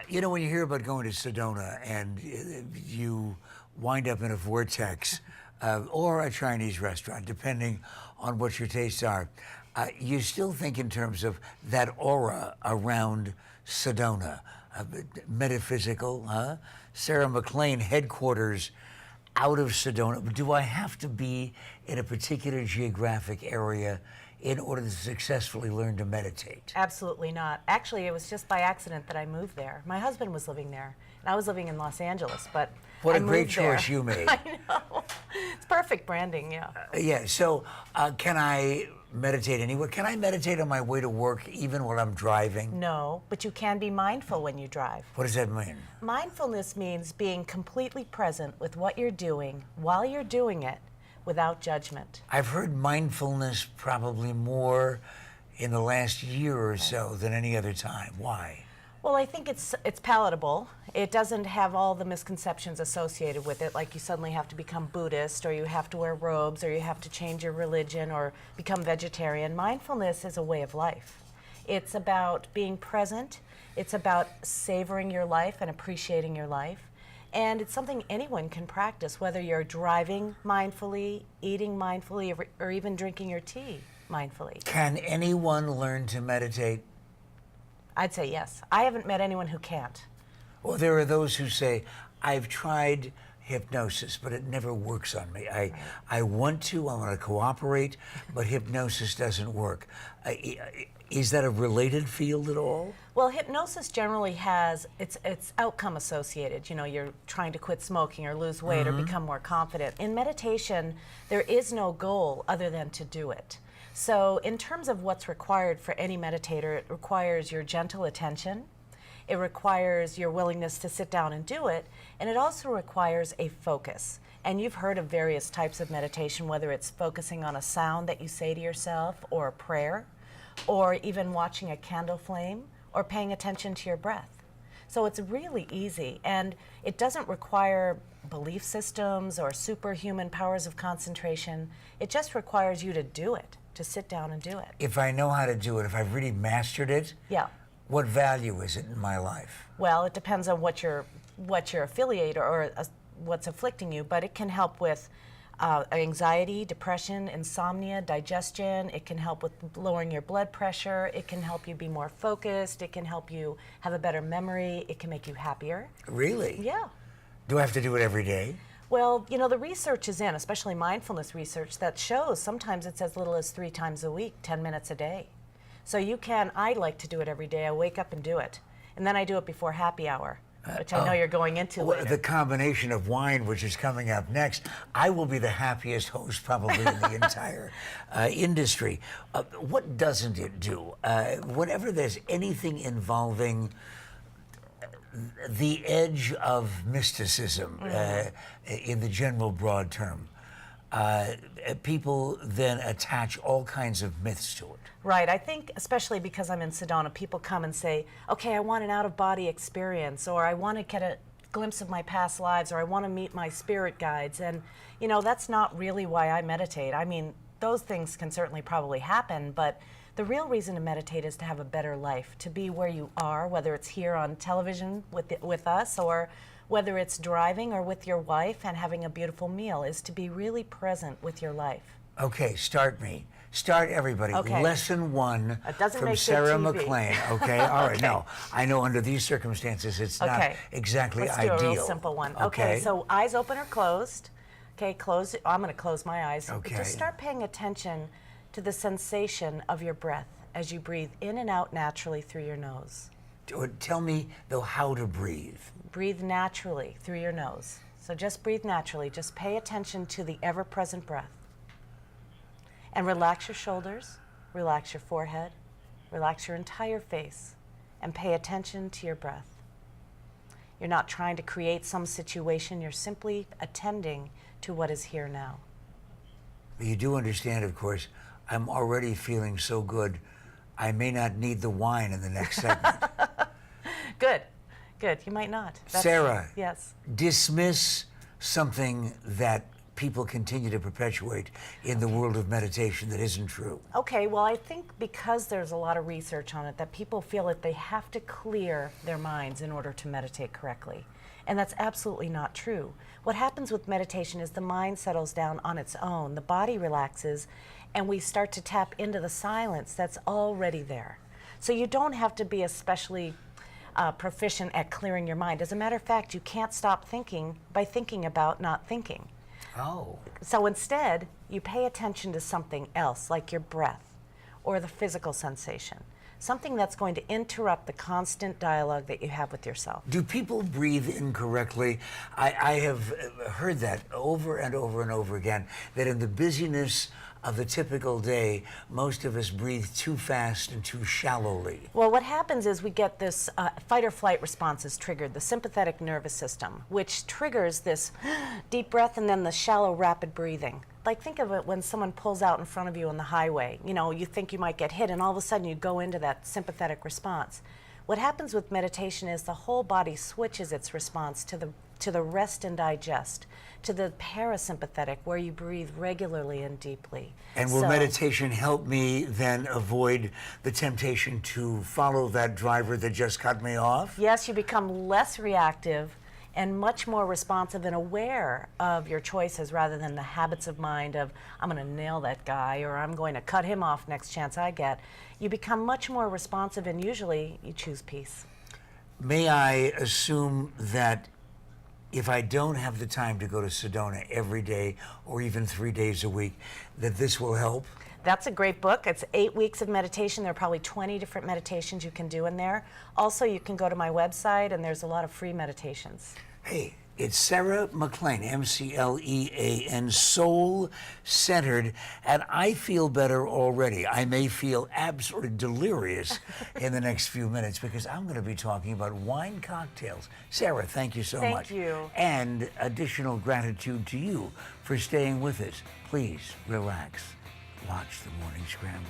You know, when you hear about going to Sedona and you wind up in a vortex or a Chinese restaurant, depending on what your tastes are, you still think in terms of that aura around Sedona, metaphysical, huh? Sarah McLean headquarters out of Sedona. Do I have to be in a particular geographic area in order to successfully learn to meditate? Absolutely not. Actually, it was just by accident that I moved there. My husband was living there, and I was living in Los Angeles, but What I a great moved there. choice you made. I know. It's perfect branding, yeah. Yeah, so can I meditate anywhere? Can I meditate on my way to work even while I'm driving? No, but you can be mindful when you drive. What does that mean? Mindfulness means being completely present with what you're doing while you're doing it without judgment. I've heard mindfulness probably more in the last year or so than any other time. Why? Well, I think it's palatable. It doesn't have all the misconceptions associated with it, like you suddenly have to become Buddhist, or you have to wear robes, or you have to change your religion, or become vegetarian. Mindfulness is a way of life. It's about being present. It's about savoring your life and appreciating your life. And it's something anyone can practice, whether you're driving mindfully, eating mindfully, or even drinking your tea mindfully. Can anyone learn to meditate? I'd say yes. I haven't met anyone who can't. Well, there are those who say, I've tried hypnosis, but it never works on me. I want to cooperate, but hypnosis doesn't work. Is that a related field at all? Well, hypnosis generally has, it's outcome associated. You know, you're trying to quit smoking or lose weight or become more confident. In meditation, there is no goal other than to do it. So in terms of what's required for any meditator, it requires your gentle attention, it requires your willingness to sit down and do it, and it also requires a focus. And you've heard of various types of meditation, whether it's focusing on a sound that you say to yourself, or a prayer, or even watching a candle flame, or paying attention to your breath. So it's really easy, and it doesn't require belief systems or superhuman powers of concentration. It just requires you to do it, to sit down and do it. If I know how to do it, if I've really mastered it, Yeah. what value is it in my life? Well, it depends on what your affiliate or what's afflicting you, but it can help with anxiety, depression, insomnia, digestion. It can help with lowering your blood pressure. It can help you be more focused. It can help you have a better memory. It can make you happier. Really? Yeah. Do I have to do it every day? Well, you know, the research is in, especially mindfulness research, that shows sometimes it's as little as 3 times a week, 10 minutes a day. So you can, I like to do it every day. I wake up and do it. And then I do it before happy hour, which I know you're going into later. The combination of wine, which is coming up next, I will be the happiest host probably in the entire industry. What doesn't it do? Whenever there's anything involving the edge of mysticism, in the general broad term, people then attach all kinds of myths to it. Right. I think, especially because I'm in Sedona, people come and say, okay, I want an out-of-body experience, or I want to get a glimpse of my past lives, or I want to meet my spirit guides. And, you know, that's not really why I meditate. I mean, those things can certainly probably happen, but the real reason to meditate is to have a better life, to be where you are, whether it's here on television with us, or whether it's driving or with your wife and having a beautiful meal, is to be really present with your life. Okay, start me. Start everybody. Okay. Lesson 1 It doesn't from make good Sarah TV. McLean. Okay, all right. Okay. No, I know under these circumstances it's not exactly Let's ideal. do a real simple one. Okay, so eyes open or closed. Okay, close. I'm going to close my eyes. Okay. Just start paying attention to the sensation of your breath as you breathe in and out naturally through your nose. Tell me, though, how to breathe. Breathe naturally through your nose. So just breathe naturally. Just pay attention to the ever-present breath. And relax your shoulders, relax your forehead, relax your entire face, and pay attention to your breath. You're not trying to create some situation, you're simply attending to what is here now. You do understand, of course, I'm already feeling so good, I may not need the wine in the next segment. Good, good. You might not. Sarah, yes. dismiss something that people continue to perpetuate in the world of meditation that isn't true? Okay, well, I think because there's a lot of research on it that people feel that they have to clear their minds in order to meditate correctly. And that's absolutely not true. What happens with meditation is the mind settles down on its own, the body relaxes, and we start to tap into the silence that's already there. So you don't have to be especially proficient at clearing your mind. As a matter of fact, you can't stop thinking by thinking about not thinking. Oh. So instead, you pay attention to something else, like your breath or the physical sensation, something that's going to interrupt the constant dialogue that you have with yourself. Do people breathe incorrectly? I have heard that over and over and over again, that in the busyness of the typical day, most of us breathe too fast and too shallowly. Well, what happens is we get this fight or flight response is triggered, the sympathetic nervous system, which triggers this deep breath and then the shallow, rapid breathing. Like, think of it when someone pulls out in front of you on the highway. You know, you think you might get hit, and all of a sudden you go into that sympathetic response. What happens with meditation is the whole body switches its response to the rest and digest, to the parasympathetic, where you breathe regularly and deeply. And will meditation help me then avoid the temptation to follow that driver that just cut me off? Yes, you become less reactive and much more responsive and aware of your choices rather than the habits of mind of, I'm going to nail that guy or I'm going to cut him off next chance I get. You become much more responsive and usually you choose peace. May I assume that if I don't have the time to go to Sedona every day or even 3 days a week, that this will help? That's a great book. It's 8 weeks of meditation. There are probably 20 different meditations you can do in there. Also, you can go to my website and there's a lot of free meditations. Hey, it's Sarah McLean, McLean, soul-centered, and I feel better already. I may feel absolutely delirious in the next few minutes because I'm going to be talking about wine cocktails. Sarah, thank you so much. Thank you. And additional gratitude to you for staying with us. Please relax. Watch the Morning Scramble.